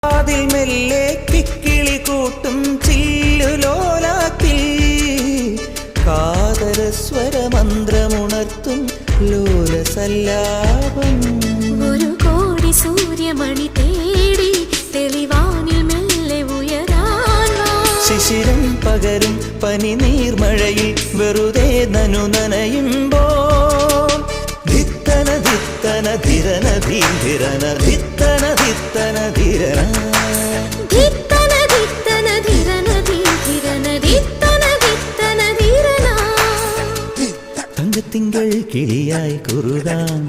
അതിൽ മെല്ലെ കിക്കിളി കൂട്ടും ചില്ലുലോലാത്തിൽ കാതരസ്വരമന്ത്രമുണർത്തും ലോലസല്ലാപം. ഒരു കോടി സൂര്യമണി തേടി തെളിവാനിൽ മെല്ലെ ഉയരാൻ ശിശിരം പകരും പനി നീർമഴയിൽ വെറുതെ നനു നനയുമ്പോൾ ധിത്തന ധിത്തന ധിരന ധീരന ധിത്തന ധിത്തന ധിരന ധിത്തന ധിത്തന ധിരന ധീരന ധിത്തന ധിത്തന ധിരന. തങ്കത്തിങ്കൾ കിളിയായി കുറുകാം